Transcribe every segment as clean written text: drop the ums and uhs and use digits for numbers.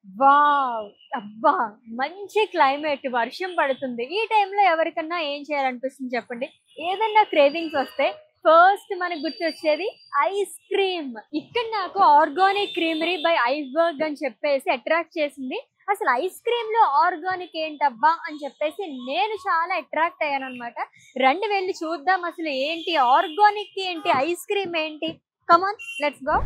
Wow! అబ్బా! మంచి climate వర్షం పడుతుంది. ఈ టైంలో ఎవరికన్నా ఏం చేయాలనిపిస్తుంది చెప్పండి? ఏదన్నా క్రేవింగ్స్ వస్తే ఫస్ట్ మనకు గుర్తొచ్చేది ఐస్ క్రీమ్. ఇక్కడ నాకు ఆర్గానిక్ క్రీమరీ బై ఐస్‌బర్గ్ అని చెప్పేసి అట్రాక్ట్ చేసింది. అసలు ఐస్ క్రీమ్‌లో ఆర్గానిక్ ఏంటబ్బా అని చెప్పేసి నేను చాలా అట్రాక్ట్ అయ్యానన్నమాట. రండి వెళ్లి చూద్దాం అసలు ఏంటి ఆర్గానిక్ ఏంటి? ఐస్ క్రీమ్ ఏంటి? Come on let's go.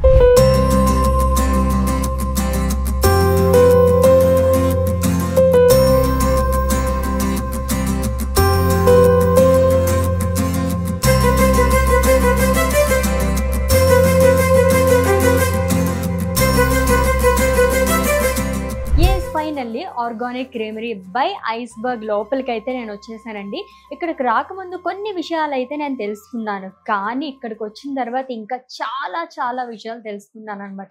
Finally organic creamery by iceberg లోపలికైతే నేను వచ్చేసానండి. ఇక్కడికి రాకముందు కొన్ని విషయాలు అయితే నేను తెలుసుకున్నాను. కానీ ఇక్కడికి వచ్చిన తర్వాత ఇంకా చాలా విషయాలు తెలుసుకున్నాను అనమాట.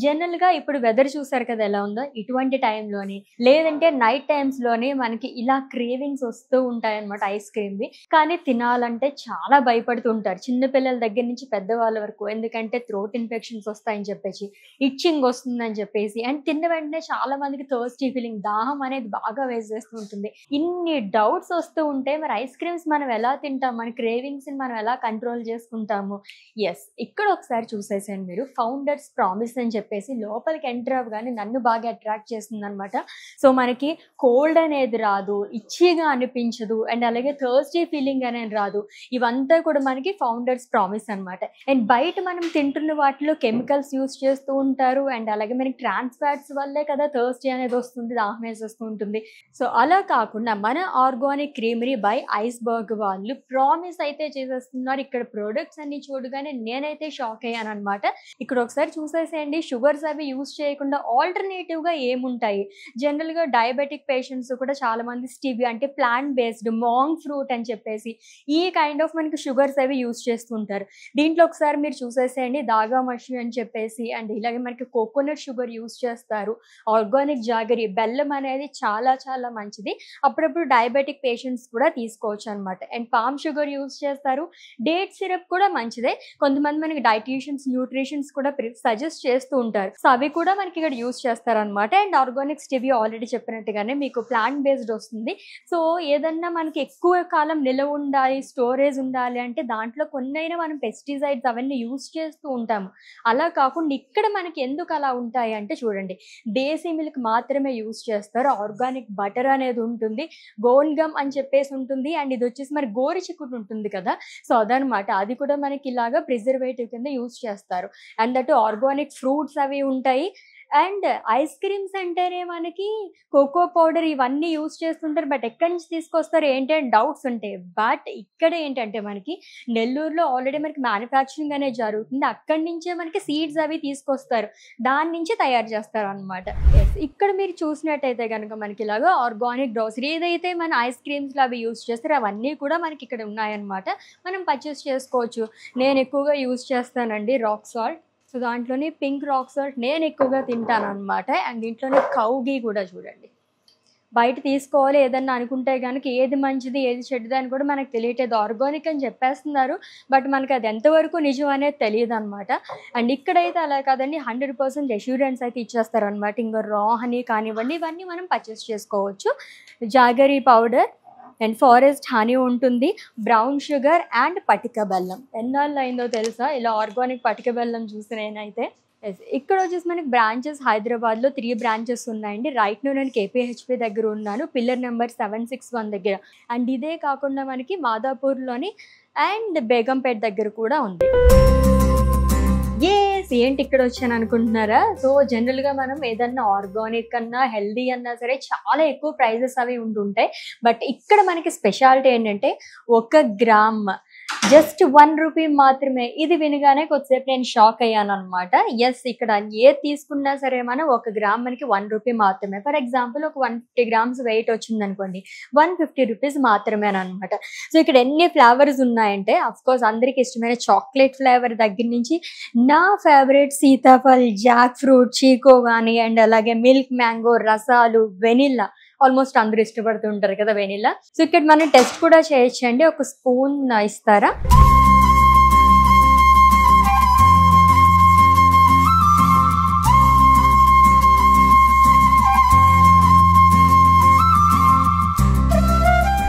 జనరల్‌గా ఇప్పుడు వెదర్ చూసారు కదా ఎలా ఉందో, ఇటువంటి టైంలోని లేదంటే నైట్ టైమ్స్‌లోనే మనకి ఇలా క్రేవింగ్స్ వస్తూ ఉంటాయన్నమాట ఐస్ క్రీమ్‌వి. కానీ తినాలంటే చాలా భయపడుతుంటారు. చిన్న పిల్లల దగ్గర నుంచి పెద్దవాళ్ళ వరకు. ఎందుకంటే థ్రోట్ ఇన్ఫెక్షన్స్ వస్తాయని చెప్పేసి, ఇచ్చింగ్ వస్తుందని చెప్పేసి అండ్ తిన్న వెంటనే చాలా మందికి థర్స్టీ ఫీలింగ్, దాహం అనేది బాగా వేసేస్తూ ఉంటుంది. ఇన్ని డౌట్స్ వస్తూ ఉంటే మరి ఐస్ క్రీమ్స్ మనం ఎలా తింటాం, మన క్రేవింగ్స్ ని మనం ఎలా కంట్రోల్ చేసుకుంటాము? ఎస్, ఇక్కడ ఒకసారి చూసేసాను మీరు. ఫౌండర్స్ ప్రామిస్ అని చెప్పేసి లోపలికి ఎంటర్ అవ్వగానే నన్ను బాగా అట్రాక్ట్ చేస్తుంది అనమాట. సో మనకి కోల్డ్ అనేది రాదు, ఇచ్చిగా అనిపించదు అండ్ అలాగే థర్స్టీ ఫీలింగ్ అనేది రాదు. ఇవంతా కూడా మనకి ఫౌండర్స్ ప్రామిస్ అనమాట. అండ్ బయట మనం తింటున్న వాటిలో కెమికల్స్ యూస్ చేస్తూ ఉంటారు అండ్ అలాగే మనకి ట్రాన్స్ ఫ్యాట్స్ వల్లే కదా థర్స్టీ అనేది వస్తుంది, దాహం వేసేస్తూ ఉంటుంది. సో అలా కాకుండా మన ఆర్గానిక్ క్రీమరీ బై ఐస్‌బర్గ్ వాళ్ళు ప్రామిస్ అయితే చేసేస్తున్నారు. ఇక్కడ ప్రొడక్ట్స్ అన్ని చూడగానే నేనైతే షాక్ అయ్యాను అనమాట. ఇక్కడ ఒకసారి చూసేసేయండి, షుగర్స్ అవి యూస్ చేయకుండా ఆల్టర్నేటివ్ గా ఏముంటాయి. జనరల్ గా డయాబెటిక్ పేషెంట్స్ కూడా చాలా మంది స్టివియా అంటే ప్లాంట్ బేస్డ్ మాంగ్ ఫ్రూట్ అని చెప్పేసి ఈ కైండ్ ఆఫ్ మనకి షుగర్స్ అవి యూస్ చేస్తుంటారు. దీంట్లో ఒకసారి మీరు చూసేసేయండి, దాగా మషి అని చెప్పేసి అండ్ ఇలాగే మనకి కోకోనట్ షుగర్ యూస్ చేస్తారు. ఆర్గానిక్ జాగరి బెల్లం అనేది చాలా మంచిది. అప్పుడప్పుడు డయాబెటిక్ పేషెంట్స్ కూడా తీసుకోవచ్చు అనమాట. అండ్ పామ్ షుగర్ యూస్ చేస్తారు. డేట్ సిరప్ కూడా మంచిదే. కొంతమంది మనకి డైటీషియన్స్, న్యూట్రిషన్స్ కూడా సజెస్ట్ చేస్తూ ఉంటారు. సో అవి కూడా మనకి ఇక్కడ యూస్ చేస్తారు అనమాట. అండ్ ఆర్గానిక్ స్టివియా ఆల్రెడీ చెప్పినట్టుగానే మీకు ప్లాంట్ బేస్డ్ వస్తుంది. సో ఏదన్నా మనకి ఎక్కువ కాలం నిలవ ఉండాలి, స్టోరేజ్ ఉండాలి అంటే దాంట్లో కొన్నైనా మనం పెస్టిసైడ్స్ అవన్నీ యూస్ చేస్తూ ఉంటాము. అలా కాకుండా ఇక్కడ మనకి ఎందుకు అలా ఉంటాయి అంటే చూడండి, దేశీ మిల్క్ మాత్రమే యూస్ చేస్తారు. ఆర్గానిక్ బటర్ అనేది ఉంటుంది, గోన్ గమ్ అని చెప్పేసి ఉంటుంది అండ్ ఇది వచ్చేసి మరి గోరుచిక్కుడు ఉంటుంది కదా, సో అదనమాట. అది కూడా మనకి ఇలాగా ప్రిజర్వేటివ్ కింద యూస్ చేస్తారు. అండ్ దట్ ఆర్గానిక్ ఫ్రూట్స్ అవి ఉంటాయి. అండ్ ఐస్ క్రీమ్స్ అంటేనే మనకి కోకో పౌడర్ ఇవన్నీ యూస్ చేస్తుంటారు. బట్ ఎక్కడి నుంచి తీసుకొస్తారు ఏంటి అని డౌట్స్ ఉంటాయి. బట్ ఇక్కడ ఏంటంటే మనకి నెల్లూరులో ఆల్రెడీ మనకి మ్యానుఫ్యాక్చరింగ్ అనేది జరుగుతుంది. అక్కడి నుంచే మనకి సీడ్స్ అవి తీసుకొస్తారు, దాని నుంచి తయారు చేస్తారు అనమాట. ఇక్కడ మీరు చూసినట్టయితే కనుక మనకి ఇలాగా ఆర్గానిక్ గ్రోసరీ ఏదైతే మన ఐస్ క్రీమ్స్లో అవి యూస్ చేస్తారో అవన్నీ కూడా మనకి ఇక్కడ ఉన్నాయన్నమాట. మనం పర్చేస్ చేసుకోవచ్చు. నేను ఎక్కువగా యూస్ చేస్తానండి రాక్ సాల్ట్. సో దాంట్లోనే పింక్ రాక్ సాల్ట్ నేను ఎక్కువగా తింటాను అనమాట. అండ్ దీంట్లోనే కౌ గీ కూడా చూడండి. బయట తీసుకోవాలి ఏదన్నా అనుకుంటే కనుక ఏది మంచిది ఏది చెడ్డది అని కూడా మనకు తెలియట్లేదు. ఆర్గానిక్ అని చెప్పేస్తున్నారు, బట్ మనకి అది ఎంతవరకు నిజం అనేది తెలియదు అనమాట. అండ్ ఇక్కడైతే అలా కాదండి, 100% అష్యూరెన్స్ అయితే ఇచ్చేస్తారు అనమాట. ఇంకా రా హనీ కానివ్వండి ఇవన్నీ మనం పర్చేస్ చేసుకోవచ్చు. Jaggery powder and forest honey ఉంటుంది, బ్రౌన్ షుగర్ అండ్ పటిక బెల్లం. ఎన్నాళ్ళు అయిందో తెలుసా ఇలా ఆర్గానిక్ పటిక బెల్లం చూసి నేనైతే. ఇక్కడ వచ్చేసి మనకి బ్రాంచెస్ హైదరాబాద్లో 3 బ్రాంచెస్ ఉన్నాయండి. రైట్ నో నేను కేపీహెచ్పి దగ్గర ఉన్నాను, పిల్లర్ నెంబర్ 761 దగ్గర. అండ్ ఇదే కాకుండా మనకి మాదాపూర్లోని అండ్ బేగంపేట దగ్గర కూడా ఉంది. ఏంటి ఇక్కడ వచ్చాను అనుకుంటున్నారా? సో జనరల్గా మనం ఏదన్నా ఆర్గానిక్ అన్నా హెల్దీ అన్నా సరే చాలా ఎక్కువ ప్రైజెస్ అవి ఉంటుంటాయి. బట్ ఇక్కడ మనకి స్పెషాలిటీ ఏంటంటే 1 గ్రామ్ జస్ట్ 1 రూపీ మాత్రమే. ఇది వినగానే కొద్దిసేపు నేను షాక్ అయ్యాను అనమాట. ఎస్, ఇక్కడ ఏది తీసుకున్నా సరే మనం 1 గ్రామ్ మనకి 1 రూపీ మాత్రమే. ఫర్ ఎగ్జాంపుల్ ఒక 150 గ్రామ్స్ వెయిట్ వచ్చింది అనుకోండి, 150 రూపీస్ మాత్రమే అనమాట. సో ఇక్కడ ఎన్ని ఫ్లేవర్స్ ఉన్నాయంటే అఫ్ కోర్స్ అందరికి ఇష్టమైన చాక్లెట్ ఫ్లేవర్ దగ్గర నుంచి నా ఫేవరెట్ సీతాఫల్, జాక్ ఫ్రూట్, చీకో కానీ అండ్ అలాగే మిల్క్ మ్యాంగో, రసాలు, వెనిల్లా. ఆల్మోస్ట్ అందరూ ఇష్టపడుతుంటారు కదా వెనిల్లా. సో ఇక్కడ మనం టెస్ట్ కూడా చేయొచ్చండి. ఒక స్పూన్ ఇస్తారా?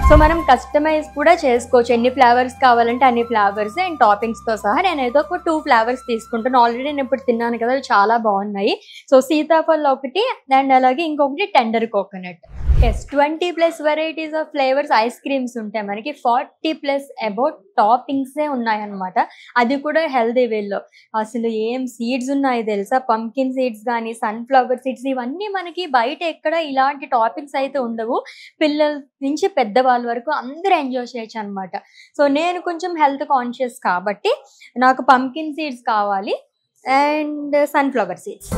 సో మనం కస్టమైజ్ కూడా చేసుకోవచ్చు, ఎన్ని ఫ్లేవర్స్ కావాలంటే అన్ని ఫ్లేవర్స్ అండ్ టాపింగ్స్తో సహా. నేనైతే ఒక 2 ఫ్లేవర్స్ తీసుకుంటాను. ఆల్రెడీ నేను ఇప్పుడు తిన్నాను కదా, చాలా బాగున్నాయి. సో సీతాఫల్ ఒకటి అండ్ అలాగే ఇంకొకటి tender coconut. Yes, 20+ varieties of flavours ice creams ఉంటాయి మనకి. 40+ అబౌట్ టాపింగ్సే ఉన్నాయన్నమాట. అది కూడా హెల్దీ వేలో. అసలు ఏం సీడ్స్ ఉన్నాయి తెలుసా, పంకిన్ సీడ్స్ కానీ సన్ఫ్లవర్ సీడ్స్, ఇవన్నీ మనకి బయట ఎక్కడ ఇలాంటి టాపింగ్స్ అయితే ఉండవు. పిల్లల నుంచి పెద్దవాళ్ళ వరకు అందరూ ఎంజాయ్ చేయొచ్చు అనమాట. సో నేను కొంచెం హెల్త్ కాన్షియస్ కాబట్టి నాకు పంకిన్ సీడ్స్ కావాలి అండ్ సన్ఫ్లవర్ సీడ్స్.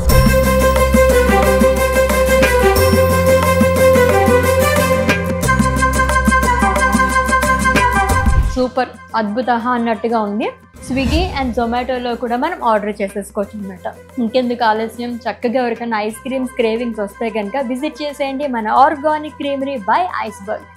సూపర్, అద్భుత అన్నట్టుగా ఉంది. స్విగ్గీ అండ్ జొమాటోలో కూడా మనం ఆర్డర్ చేసేసుకోవచ్చు అనమాట. ఇంకెందుకు ఆలస్యం, చక్కగా ఎవరికైనా ఐస్ క్రీమ్స్ క్రేవింగ్స్ వస్తే కనుక విజిట్ చేసేయండి మన ఆర్గానిక్ క్రీమరీ బై ఐస్బర్గ్.